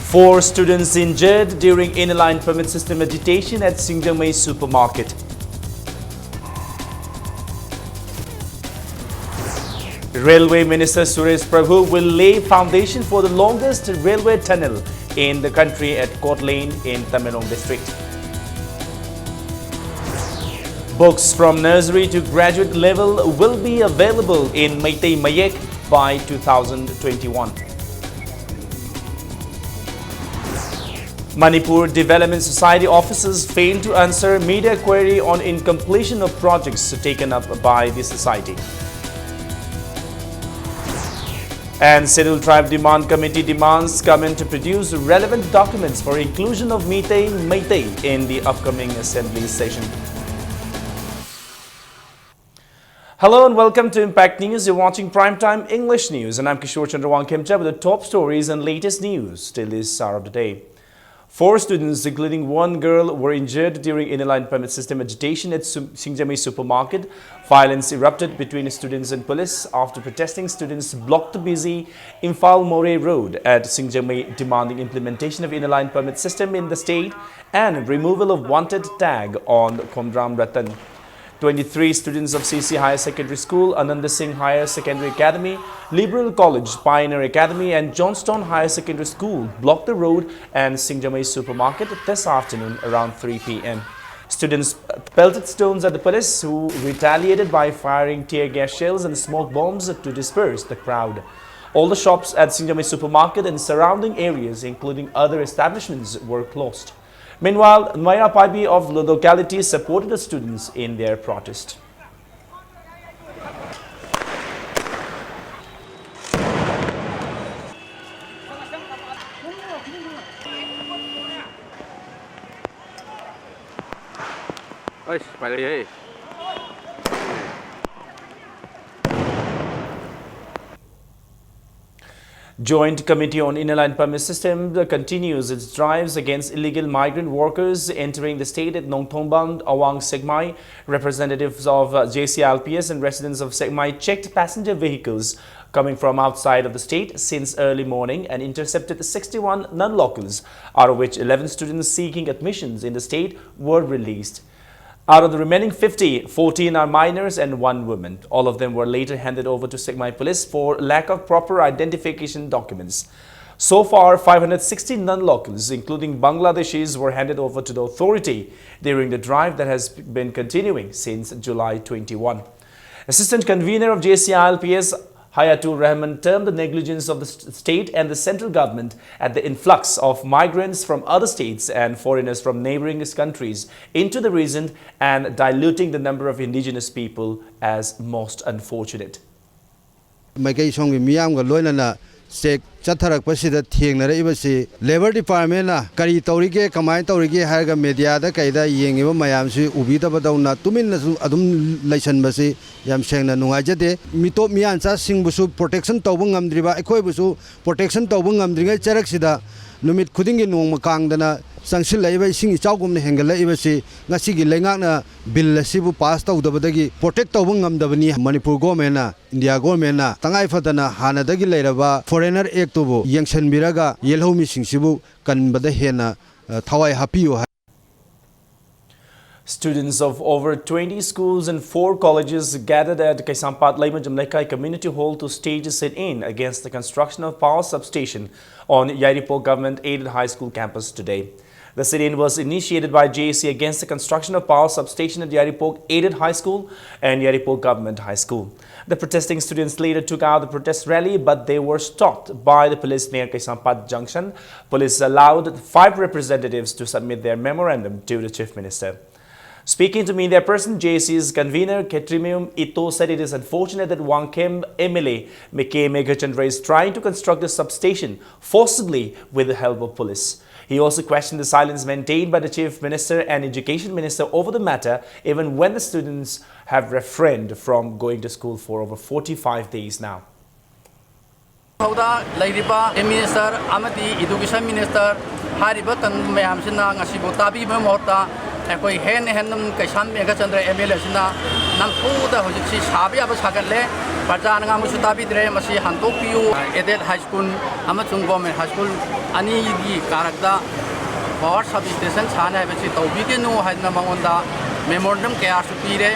Four students injured during inline permit system agitation at Singjamei supermarket. Railway Minister Suresh Prabhu will lay foundation for the longest railway tunnel in the country at Court Lane in Tamenglong district. Books from nursery to graduate level will be available in Meitei Mayek by 2021. Manipur Development Society officers failed to answer media query on incompletion of projects taken up by the society. And Scheduled Tribe Demand Committee demands government to produce relevant documents for inclusion of Meitei in the upcoming assembly session. Hello and welcome to Impact News. You're watching Primetime English News and I'm Kishore Chandra Wangkhemcha with the top stories and latest news till this hour of the day. Four students, including one girl, were injured during inline permit system agitation at Singjamei supermarket. Violence erupted between students and police after protesting students blocked the busy Imphal More Road at Singjamei, demanding implementation of inline permit system in the state and removal of wanted tag on Khomram Ratan. 23 students of CC Higher Secondary School, Ananda Singh Higher Secondary Academy, Liberal College, Pioneer Academy and Johnstone Higher Secondary School blocked the road and Singjamei supermarket this afternoon around 3 p.m. Students pelted stones at the police, who retaliated by firing tear gas shells and smoke bombs to disperse the crowd. All the shops at Singjamei supermarket and surrounding areas, including other establishments, were closed. Meanwhile, Maira Paibi of the locality supported the students in their protest. Joint Committee on Inline Permit System continues its drives against illegal migrant workers entering the state at Nongthongbang, Awang Segmai. Representatives of JCLPS and residents of Segmai checked passenger vehicles coming from outside of the state since early morning and intercepted 61 non-locals, out of which 11 students seeking admissions in the state were released. Out of the remaining 50, 14 are minors and 1 woman. All of them were later handed over to Segmai police for lack of proper identification documents. So far, 560 non-locals, including Bangladeshis, were handed over to the authority during the drive that has been continuing since July 21. Assistant Convener of JCILPS, Hayatul Rahman, termed the negligence of the state and the central government at the influx of migrants from other states and foreigners from neighboring countries into the region and diluting the number of indigenous people as most unfortunate. Check Chatharak Pasida Thingna Ibasi, Labor Department, Kari Torike, Kamai Torike, Haga Media, the Kaida, Ying, Mayamsi, Ubita Badona, Tumin Adum Lation Basi, Yam Shang Nuajade, Mito Miansa, Singbusu, Protection Tobungam Driba, Equabusu, Protection Tobungam Dringa Cheraxida, Numit Kuding Makangdana, Sanction Lava, Sing Chagum Hengala Ibasi, Nasigi Lengana, Bill Sibu Pasta, Udabadagi, Protect Tobungam Davani, Manipur Gomena, India Gomena, Tangai Fatana, Hanadagi Lerava, Foreigner Ektubo, Yangshan Miraga, Yellow Missing Sibu, Kan Badahena, Tawai Hapio. Students of over 20 schools and 4 colleges gathered at Kaisampat Laima Jamlekai Community Hall to stage a sit-in against the construction of power substation on Yairipok Government-aided high school campus today. The sit-in was initiated by JAC against the construction of power substation at Yairipok Aided High School and Yairipok Government High School. The protesting students later took out the protest rally, but they were stopped by the police near Kaisampat Junction. Police allowed 5 representatives to submit their memorandum to the Chief Minister. Speaking to media person, JAC's convener Ketrimium Ito said it is unfortunate that Wangkhem MLA MK Meghachandra is trying to construct the substation forcibly with the help of police. He also questioned the silence maintained by the Chief Minister and Education Minister over the matter, even when the students have refrained from going to school for over 45 days now. Minister, Amati, Education Minister, Haribat and Mayamsina, Nasibo Tabi Mamota, ꯑꯩꯈꯣꯏ ꯍꯦꯟꯅ ꯀꯩꯁꯥꯝ Meghachandra MLA ꯑꯁꯤꯅ ꯅꯝꯐꯨꯗ ꯍꯧꯖꯤꯛꯁꯤ ꯁꯥꯕ ꯌꯥꯕ ꯁꯥꯒꯠꯂꯦ ꯄ꯭ꯔꯖꯥꯅ ꯉꯥꯡꯕꯁꯨ ꯇꯥꯕꯤꯗ꯭ꯔꯦ ꯃꯁꯤ ꯍꯟꯗꯣꯛꯄꯤꯌꯨ ꯑꯦꯗꯦꯠ ꯍꯥꯏ ꯁ꯭ꯀꯨꯜ ꯑꯃꯁꯨꯡ ꯒꯣꯔꯃꯦꯟ ꯍꯥꯏ ꯁ꯭ꯀꯨꯜ ꯑꯅꯤꯒꯤ ꯀꯥꯔꯛꯇ ꯄꯥꯋꯔ ꯁꯕ ꯁ꯭ꯇꯦꯁꯟ ꯁꯥꯅꯤ ꯍꯥꯏꯕꯁꯤ ꯇꯧꯕꯤꯒꯅꯨ ꯍꯥꯏꯗꯅ ꯃꯉꯣꯟꯗ ꯃꯦꯃꯣꯔꯦꯟꯗꯝ ꯀꯌꯥꯁꯨ ꯄꯤꯔꯦ.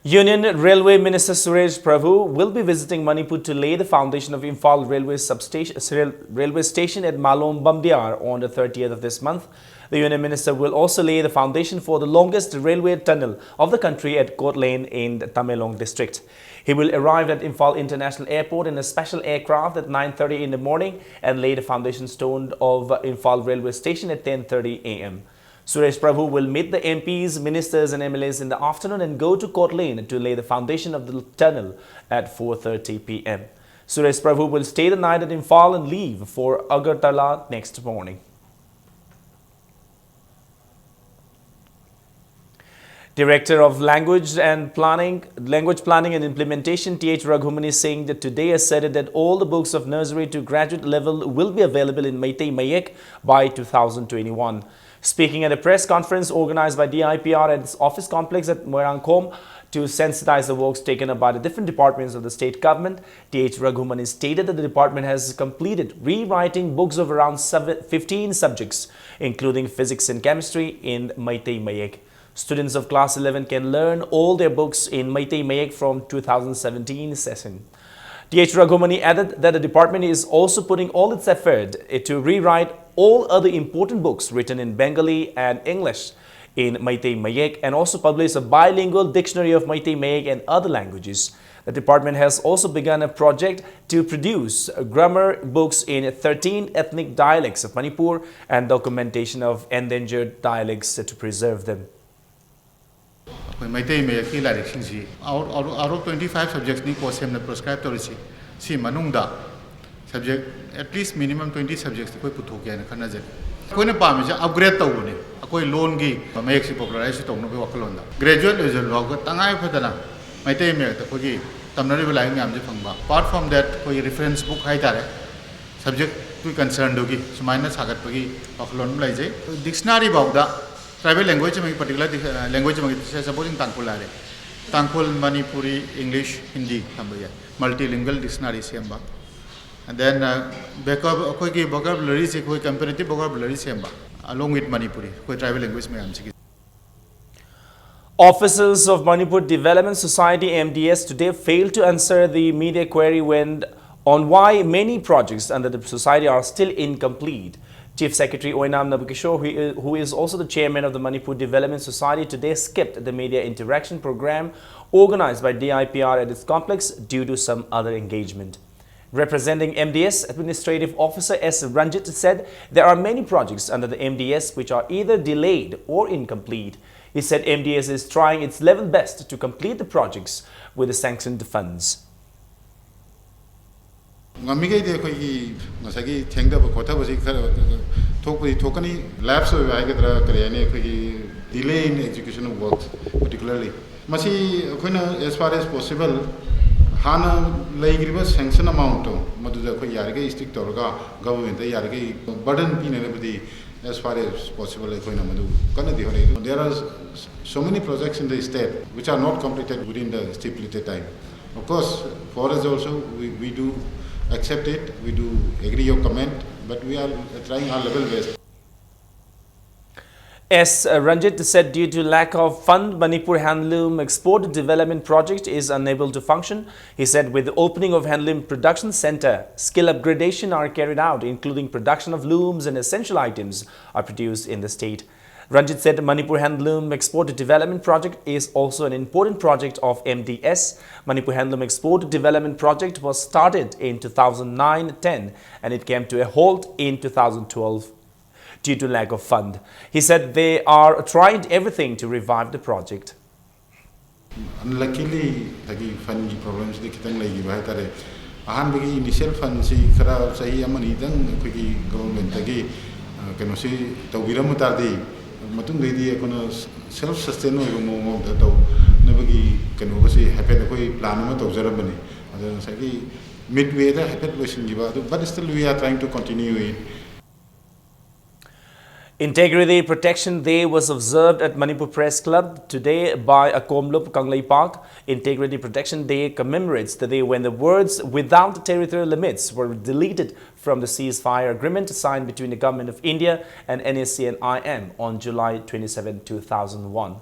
Union Railway Minister Suresh Prabhu will be visiting Manipur to lay the foundation of Imphal railway station at Malom Bamdiar on the 30th of this month. The Union Minister will also lay the foundation for the longest railway tunnel of the country at Kot Lane in the Tamenglong district. He will arrive at Imphal International Airport in a special aircraft at 9:30 in the morning and lay the foundation stone of Imphal railway station at 10:30 a.m. Suresh Prabhu will meet the MPs, ministers and MLAs in the afternoon and go to Kot Lane to lay the foundation of the tunnel at 4:30 p.m. Suresh Prabhu will stay the night at Imphal and leave for Agartala next morning. Director of Language Planning and Implementation T.H. Raghumani Singh that today asserted that all the books of nursery to graduate level will be available in Meitei Mayek by 2021. Speaking at a press conference organized by DIPR at its office complex at Moirangkom to sensitize the works taken up by the different departments of the state government, T.H. Raghumani stated that the department has completed rewriting books of around 15 subjects, including physics and chemistry in Meitei Mayek. Students of class 11 can learn all their books in Meitei Mayek from 2017 session. T.H. Raghumani added that the department is also putting all its effort to rewrite all other important books written in Bengali and English in Meitei Mayek and also publish a bilingual dictionary of Meitei Mayek and other languages. The department has also begun a project to produce grammar books in 13 ethnic dialects of Manipur and documentation of endangered dialects to preserve them. Meitei Mayek ki larik singsi out of 25 subjects ni course hemna prescribe torisi si manungda subject at least minimum 20 subjects koi puthok ya na khana je koi na pam je upgrade tawune koi loan gi Mayek si popularize tawno be wakalon da graduate level log tangai phadana Meitei Mayek ta koi tamnari belai ngam je phangba apart from that koi reference book hai tare subject tu concern dogi sumaina sagat pagi wakalon lai je dictionary bawda tribal language में particular language में supposing Tangkhul Manipuri English Hindi थम्बया multilingual dictionary Semba and then backup कोई की vocabulary से कोई comparative vocabulary Semba along with Manipuri कोई tribal language में हम सीखी. Officers of Manipur Development Society MDS today failed to answer the media query on why many projects under the society are still incomplete. Chief Secretary Oinam Nabukishore, who is also the chairman of the Manipur Development Society, today skipped the media interaction program organized by DIPR at its complex due to some other engagement. Representing MDS, Administrative Officer S. Ranjit said there are many projects under the MDS which are either delayed or incomplete. He said MDS is trying its level best to complete the projects with the sanctioned funds. Ngamige de koi masagi thengda ba kotha basi thokani labs ho ai gadra karene koi delay in execution of works particularly masi koina as far as possible hana laigriba sanction amount to maduda koi yarge stick torga government yarge burden pine badi as far as possible koina madu kana de hore there are so many projects in the state which are not completed within the stipulated time. Of course for us also we do accept it, we do agree your comment, but we are trying our level best. S. Ranjit said due to lack of fund, Manipur Handloom Export Development Project is unable to function. He said with the opening of Handloom Production Center, skill upgradation are carried out, including production of looms and essential items are produced in the state. Ranjit said Manipur Handloom Export Development Project is also an important project of MDS. Manipur Handloom Export Development Project was started in 2009-10 and it came to a halt in 2012 due to lack of fund. He said they are trying everything to revive the project. Unluckily, the fund problems the kitang lagi bahitare. Ahan bagi initial fund si kara sahi amani dang bagi government lagi kenosi tawbiram utardi. Matung dedi ekono self sustain oigo mo da taw nabagi keno basi happen koi plan ma taw jarabani ada sagi midway da happen lotion giba but still we are trying to continue it. Integrity Protection Day was observed at Manipur Press Club today by Akomlup Kanglei Park. Integrity Protection Day commemorates the day when the words "without territorial limits" were deleted from the ceasefire agreement signed between the Government of India and NSC and IM on July 27, 2001.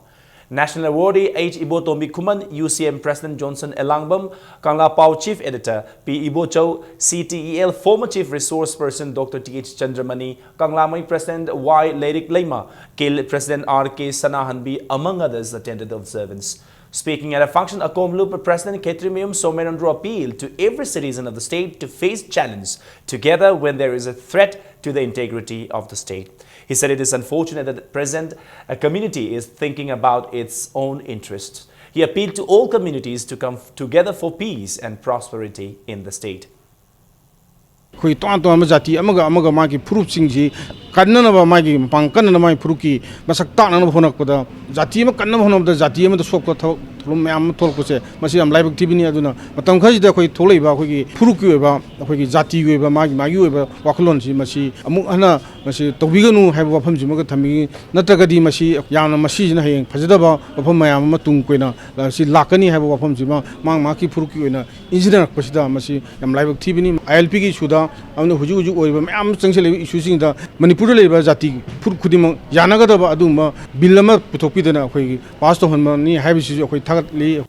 National awardee H. Ibotombi Kuman, UCM President Johnson Elangbam, Kangla Pao Chief Editor P. Ibo Chow, CTEL former Chief Resource Person Dr. T.H. Chandramani, Kangla Mai President Y. Leirik Leima, KIL President R.K. Sanahanbi, among others, attended the observance. Speaking at a function, Akomlup President Ketrimium Somenandro appealed to every citizen of the state to face challenge together when there is a threat to the integrity of the state. He said it is unfortunate that at present a community is thinking about its own interests. He appealed to all communities to come together for peace and prosperity in the state. kannana magi pangkanana mai phuruki masak takna honak pada jati ma kanna honam da jati ma sok ko tholum mayam thol ko se masi am laibak tibini aduna matam khaji da khoi tholei ba khoi gi phuruki ba khoi gi jati gi ba magi ba waklon si masi amuk ana masi tobiganu haiba wafam ji ma ga thami natagadi masi yamna masi jina hayeng phajada ba wafam mayam ma tung koina si lakani haiba wafam ji ma ki phuruki oina engineer pasida masi am laibak tibini ILP gi suda amna huju oiba mayam changsele issue sing da manipur jati khudimang yanagadaba aduma bill ama puthokpidana khoi pass to honmani haibisi khoi thagatli.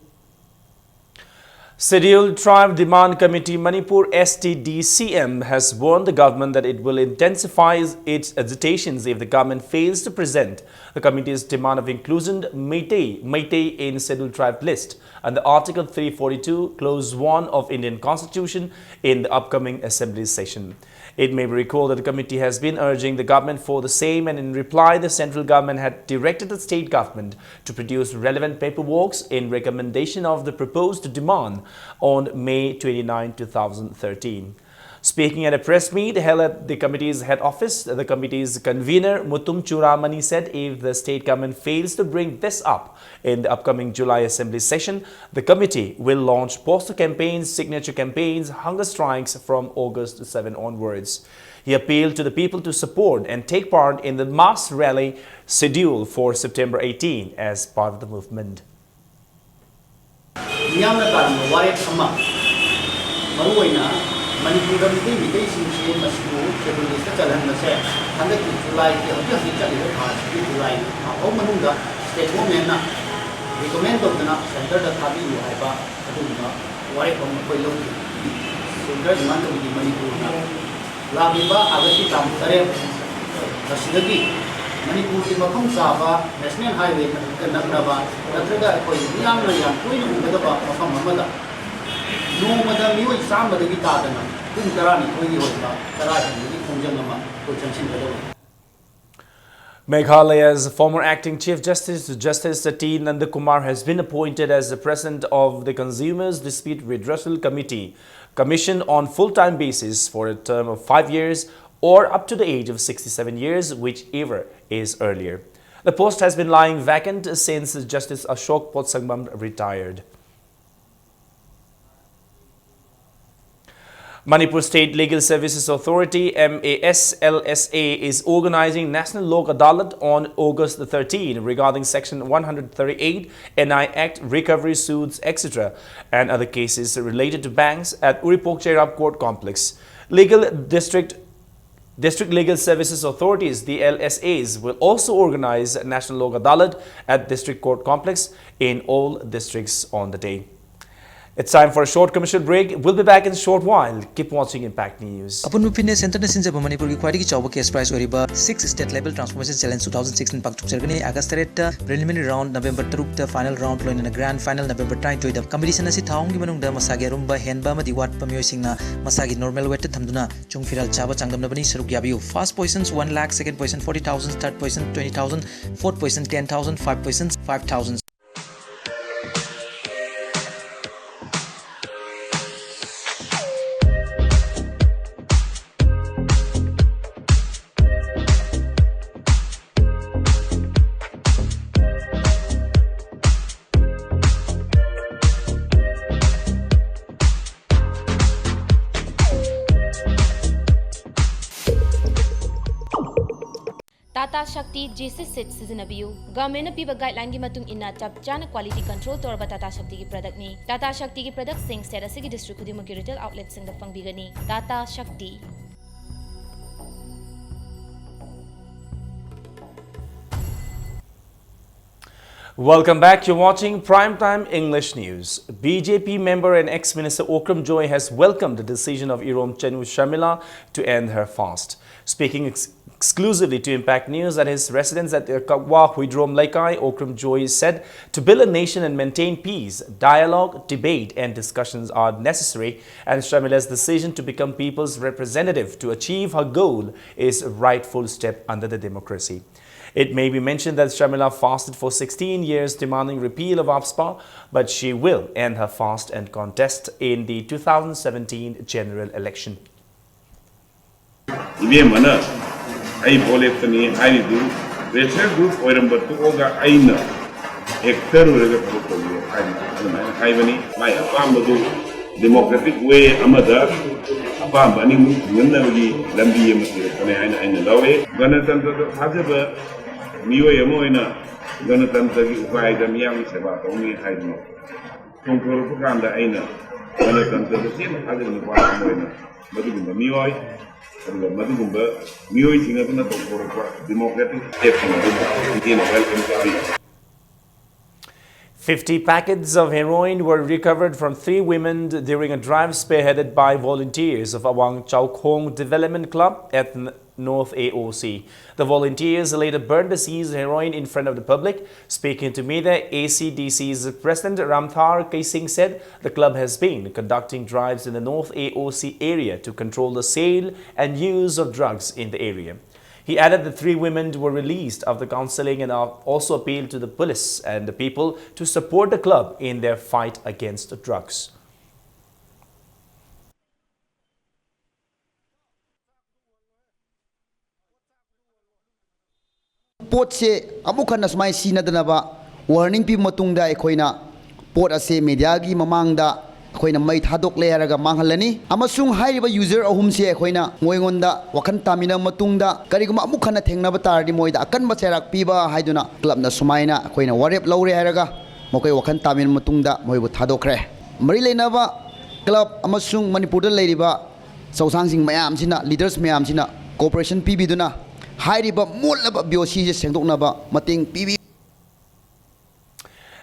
Scheduled Tribe Demand Committee Manipur STDCM has warned the government that it will intensify its agitations if the government fails to present the committee's demand of inclusion Meitei in Scheduled Tribe list under Article 342 Clause 1 of Indian Constitution in the upcoming Assembly session. It may be recalled that the committee has been urging the government for the same, and in reply the central government had directed the state government to produce relevant paperwork in recommendation of the proposed demand on May 29, 2013. Speaking at a press meet held at the committee's head office, the committee's convener Mutum Churamani said if the state government fails to bring this up in the upcoming July Assembly session, the committee will launch poster campaigns, signature campaigns, hunger strikes from August 7 onwards. He appealed to the people to support and take part in the mass rally scheduled for September 18 as part of the movement. Manipur Meitei Singsi Masku Scheduled List Chalan Mase, 100 July, July, how Manunda, State Women recommend of the Center the Tabi Haiba, Aduna, Warek on Polo, Central Demand of the Manipur, Labiba, Agashi Tamtare, Rasidagi, Manipur Mapam Sava, National Highway, Nagrava, Natraga, Yamna Yam, Queen of the Mamada. No, Madame, you exam the guitar. Meghalaya's former acting Chief Justice T. Nandakumar has been appointed as the President of the Consumers Dispute Redressal Commission on full-time basis for a term of 5 years or up to the age of 67 years, whichever is earlier. The post has been lying vacant since Justice Ashok Potsangbam retired. Manipur State Legal Services Authority MASLSA is organizing National Lok Adalat on August 13 regarding Section 138 NI Act, recovery suits, etc. and other cases related to banks at Uripok Cherab Court Complex. District Legal Services Authorities, the LSAs, will also organize National Lok Adalat at District Court Complex in all districts on the day. It's time for a short commercial break. We'll be back in a short while. Keep watching Impact News. Upon Mupine Center Sinjaba Manipur Quality Chauba Case Prize Oriba 6 State Level Transformation Challenge 2016 Paktuk Sergani August preliminary round November 3 final round loin in a grand final November 9 the competition asi thaung gi manung da masagi rumba henba ma diwat pamyo singna masagi normal weight thamduna chung firal chaba changdam na bani saruk yabiu first positions 1 lakh, second position 40,000, third position 20,000, fourth position 10,000, fifth position 5,000. Tata Shakti G6 Sit Sizinabiu. Government piba guideline gi matung inna chap chana quality control torba Tata Shakti ki product ni. Tata Shakti ki product sing set asigi district khudimaki retail outlet sing da pangbigani. Tata Shakti. Welcome back. You're watching Primetime English News. BJP member and ex-minister Okram Joy has welcomed the decision of Irom Chenu Sharmila to end her fast. Speaking exclusively to Impact News at his residence at Kakwa Huidrom Laikai, Okram Joy said to build a nation and maintain peace, dialogue, debate and discussions are necessary, and Sharmila's decision to become people's representative to achieve her goal is a rightful step under the democracy. It may be mentioned that Sharmila fasted for 16 years demanding repeal of APSPA, but she will end her fast and contest in the 2017 general election. I poletani I do pressure group oiramba tuoga aina hector urega photo I bani my apamadu democratic way amada apamba ni ngannabi lambi yamati kone aina lawe ganatantra hajaba miyo yamoina ganatantra gi upai da miyang seba tawni haidno tongkoro pukanda aina ganatantra da sin hajaba ni pa moina madugunda miyo democratic 50 packets of heroin were recovered from 3 women during a drive spearheaded by volunteers of Awang Chau Khong Development Club at North AOC. The volunteers later burned the seized heroin in front of the public. Speaking to media, ACDC's President Ramthar Kaising said the club has been conducting drives in the North AOC area to control the sale and use of drugs in the area. He added the 3 women were released after counseling and also appealed to the police and the people to support the club in their fight against drugs. Pot se amukan na sumay sinadanaba warning pi matungda ekoina pot ase media gi mamangda ekoina mai thadok le haraga manghalani amasung hairiba user ahum se ekoina moingonda wakan tamina matungda kariguma amukan na thengnaba tardi moida akan bacherak piba haiduna club na sumaina ekoina warep lawre haraga mokai wakan tamin matungda moibu thadokre mari leinaba club amasung manipurda leiriba sausang sing mayam sina leaders mayam sina cooperation pibiduna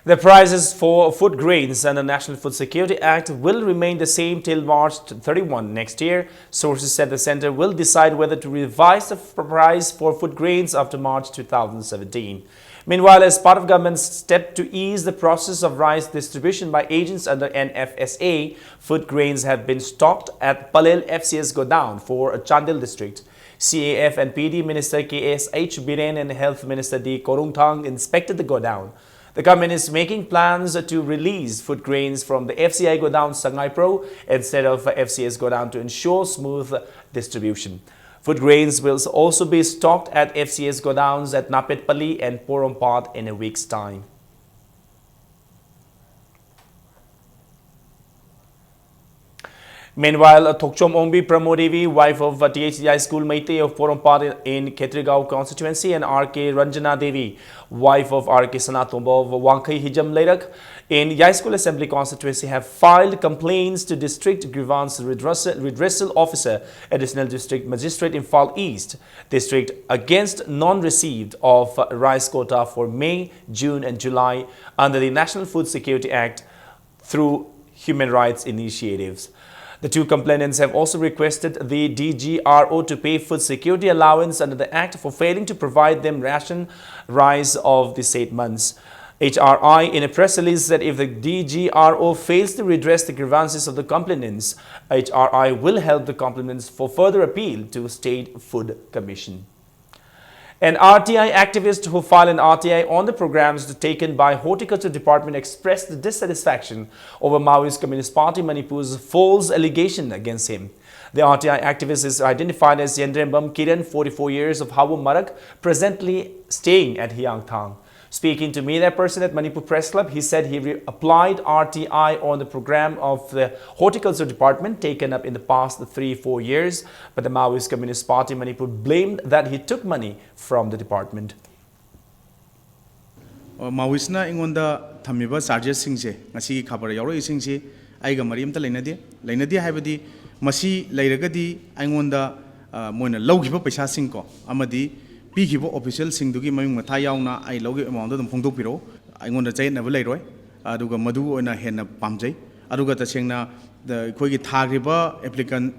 The prices for food grains and the National Food Security Act will remain the same till March 31 next year. Sources said the centre will decide whether to revise the price for food grains after March 2017. Meanwhile, as part of government's step to ease the process of rice distribution by agents under NFSA, food grains have been stocked at Palel FCS Godown for Chandil district. CAF and PD Minister KSH Biren and Health Minister D. Korungthang inspected the godown. The government is making plans to release food grains from the FCI godown Sangai Pro instead of FCS godown to ensure smooth distribution. Food grains will also be stocked at FCS godowns at Napetpalli and Porompat in a week's time. Meanwhile, Thokchom Ongbi Pramodevi, wife of THDI School Meitei of Porompat in Khetrigao constituency, and RK Ranjana Devi, wife of RK Sanatombo of Wangkai Hijam Leirak in Yai School Assembly constituency, have filed complaints to District Grievance Redressal Officer, Additional District Magistrate in Imphal East District against non-received of rice quota for May, June and July under the National Food Security Act through human rights initiatives. The 2 complainants have also requested the DGRO to pay food security allowance under the Act for failing to provide them ration rice of the said months. HRI in a press release said if the DGRO fails to redress the grievances of the complainants, HRI will help the complainants for further appeal to State Food Commission. An RTI activist who filed an RTI on the programs taken by Horticulture Department expressed dissatisfaction over Maoist Communist Party Manipur's false allegation against him. The RTI activist is identified as Yendrembam Kiran, 44 years, of Hawu Marak, presently staying at Hyangthang. Speaking to media person at Manipur Press Club, he said he applied RTI on the program of the Horticulture Department taken up in the past 3-4 years, but the Maoist Communist Party Manipur blamed that he took money from the department. Maoistna ingonda thamiba charges singse ngasi khabar yauro isingse aiga mariamta leinade haibadi masi leiragadi aingonda moina lawgiba paisa singko amadi pigibo official singdugi maming matha yauna ai lawgi amount dum phongdok piro aingonda chainaba leiroi aduga madu oina henna pamjai aduga tasengna khoi thagriba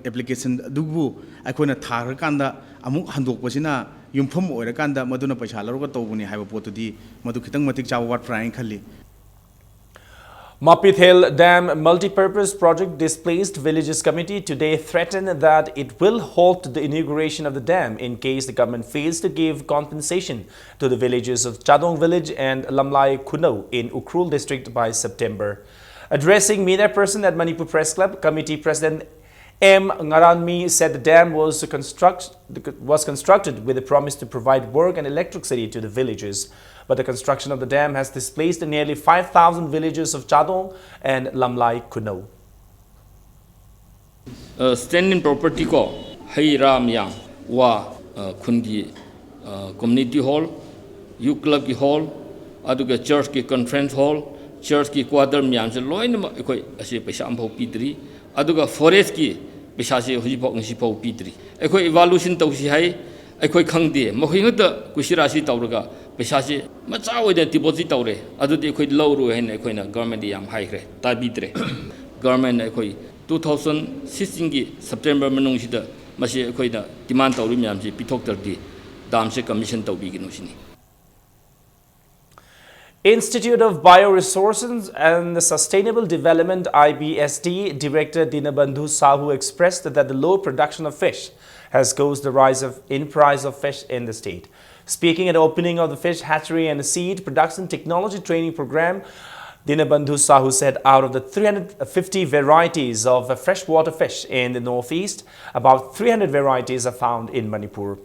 application adubu aikoina thagrakanda amuk handokpasina yumpham oirakanda maduna paisa laruga tawbuni haiba potudi madu khitang matik chawa wat frying khalli. Mapithel Dam Multipurpose Project Displaced Villages Committee today threatened that it will halt the inauguration of the dam in case the government fails to give compensation to the villages of Chadong Village and Lamlai Kuno in Ukhrul district by September. Addressing media person at Manipur Press Club, committee president M. Ngaranmi said the dam was constructed with a promise to provide work and electricity to the villages. But the construction of the dam has displaced nearly 5,000 villages of Chadong and Lamlai Kuno. Standing property ko hai ram yang wa khungi community hall, youth club ki hall, aduga church ki conference hall, church ki quarter myam se loin ma koi ase paisa am phau pitri aduga forest ki paisa se hoji phau ngsi phau pitri ekoi evaluation tausi hai ekoi khangde mohoi ngata kusirasi tawraga paisa se macha oida deposit tawre adudi ekoi lawru hen ekoi na government yam hai khre tabidre government ekoi 2016 ki September manung sida masi ekoi na demand tawri myam se pithok tardi dam se commission tawbi gi no sini. Institute of Bioresources and Sustainable Development IBSD Director Dinabandhu Sahu expressed that the low production of fish has caused the rise in price of fish in the state. Speaking at the opening of the Fish Hatchery and Seed Production Technology Training Program, Dinabandhu Sahu said out of the 350 varieties of freshwater fish in the northeast, about 300 varieties are found in Manipur.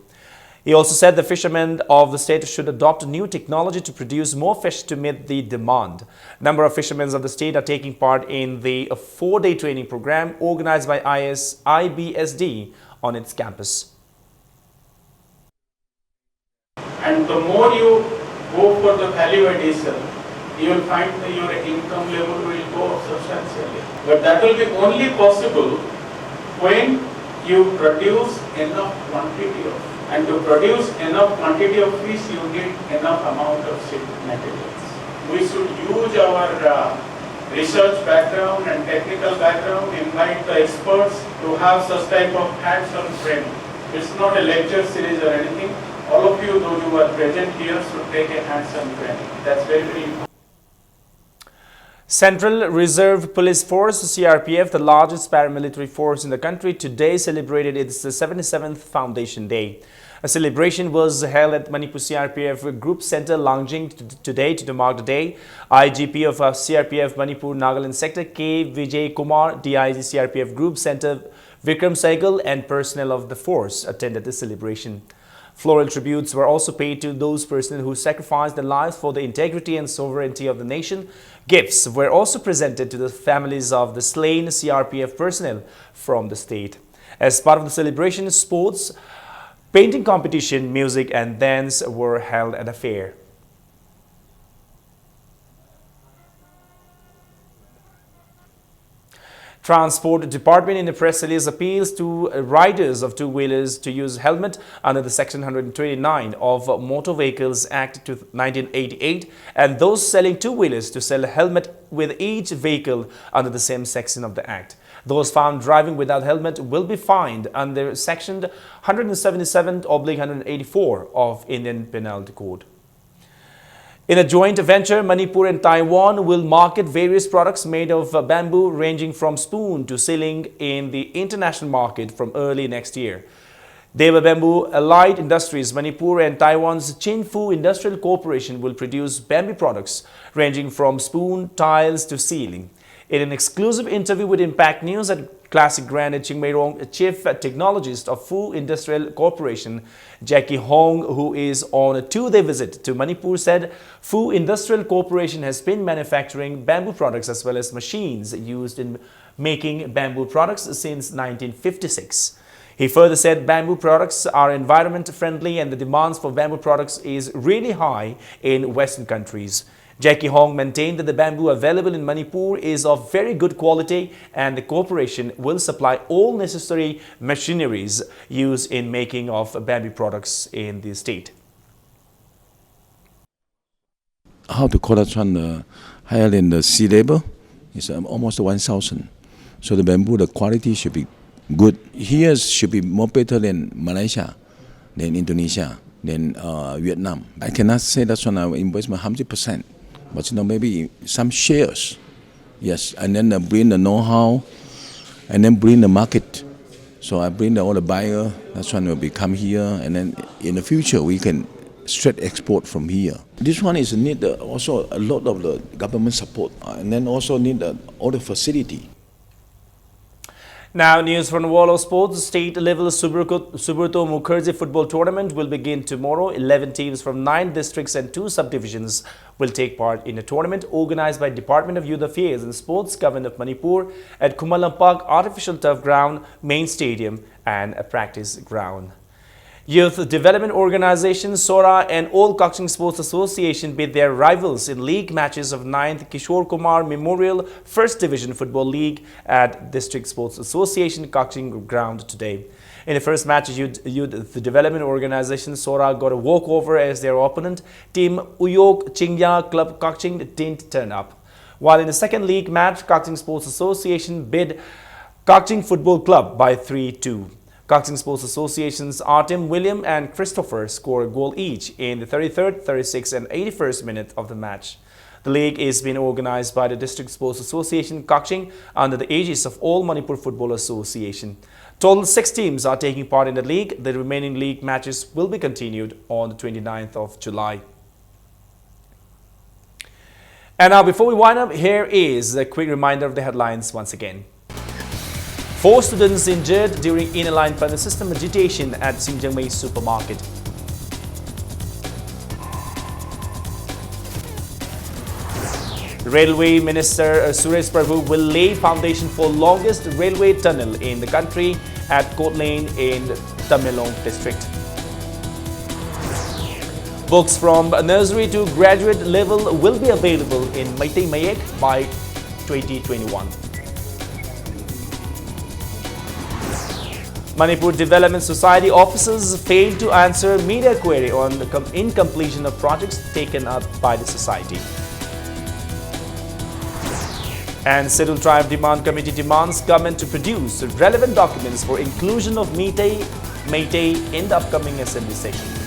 He also said the fishermen of the state should adopt new technology to produce more fish to meet the demand. A number of fishermen of the state are taking part in the 4-day training program organized by IBSD on its campus. And the more you go for the value addition, you will find that your income level will go up substantially. But that will be only possible when you produce enough quantity of. And to produce enough quantity of fish, you need enough amount of seed materials. We should use our research background and technical background, invite the experts to have such type of hands-on training. It's not a lecture series or anything. All of you, those who are present here, should take a hands-on training. That's very, very important. Central Reserve Police Force, CRPF, the largest paramilitary force in the country, today celebrated its 77th Foundation Day. A celebration was held at Manipur CRPF Group Center, Langjing, today to mark the day. IGP of CRPF Manipur Nagaland Sector, K. Vijay Kumar, DIG CRPF Group Center, Vikram Saigal, and personnel of the force attended the celebration. Floral tributes were also paid to those personnel who sacrificed their lives for the integrity and sovereignty of the nation. Gifts were also presented to the families of the slain CRPF personnel from the state. As part of the celebration, sports, painting competition, music and dance were held at the fair. Transport Department in a press release appeals to riders of two-wheelers to use helmet under the Section 129 of Motor Vehicles Act 1988 and those selling two-wheelers to sell a helmet with each vehicle under the same section of the Act. Those found driving without helmet will be fined under Section 177/184 of Indian Penalty Code. In a joint venture, Manipur and Taiwan will market various products made of bamboo ranging from spoon to ceiling in the international market from early next year. Deva Bamboo Allied Industries, Manipur and Taiwan's Chinfu Industrial Corporation will produce bamboo products ranging from spoon, tiles to ceiling. In an exclusive interview with Impact News at Classic Grand and Chingmeirong Chief Technologist of Fu Industrial Corporation, Jackie Hong, who is on a 2-day visit to Manipur, said Fu Industrial Corporation has been manufacturing bamboo products as well as machines used in making bamboo products since 1956. He further said bamboo products are environment friendly and the demands for bamboo products is really high in Western countries. Jackie Hong maintained that the bamboo available in Manipur is of very good quality and the corporation will supply all necessary machineries used in making of bamboo products in the state. How to call that one higher than the sea level? It's almost 1,000. So the bamboo, the quality should be good. Here should be more better than Malaysia, than Indonesia, than Vietnam. I cannot say that's one our investment 100%, but maybe some shares, yes. And then bring the know-how, and then bring the market. So I bring all the buyer. That's one will become here, and then in the future we can straight export from here. This one is need also a lot of the government support, and then also need all the facility. Now, news from the world of sports. The state-level Subrata Mukherjee football tournament will begin tomorrow. 11 teams from 9 districts and 2 subdivisions will take part in a tournament organized by Department of Youth Affairs and Sports, Government of Manipur at Kumalampak Artificial Turf Ground, main stadium and a practice ground. Youth Development Organization, SORA and All Kaching Sports Association beat their rivals in league matches of 9th Kishore Kumar Memorial First Division Football League at District Sports Association Kaching Ground today. In the first match, Youth Development Organization SORA got a walkover as their opponent, Team Uyok Chingya Club Kaching didn't turn up. While in the second league match, Kaching Sports Association beat Kaching Football Club by 3-2. Kaching Sports Association's Artem William and Christopher scored a goal each in the 33rd, 36th and 81st minute of the match. The league is being organized by the District Sports Association Kaching under the aegis of All Manipur Football Association. Total 6 teams are taking part in the league. The remaining league matches will be continued on the 29th of July. And now, before we wind up, here is a quick reminder of the headlines once again. 4 students injured during inner line panel system agitation at Xinjiangmei supermarket. Railway Minister Suresh Prabhu will lay foundation for longest railway tunnel in the country at Kot Lane in Tamenglong district. Books from nursery to graduate level will be available in Meitei Mayek by 2021. Manipur Development Society officers failed to answer media query on the incompletion of projects taken up by the society. And Scheduled Tribe Demand Committee demands government to produce relevant documents for inclusion of Meitei in the upcoming assembly session.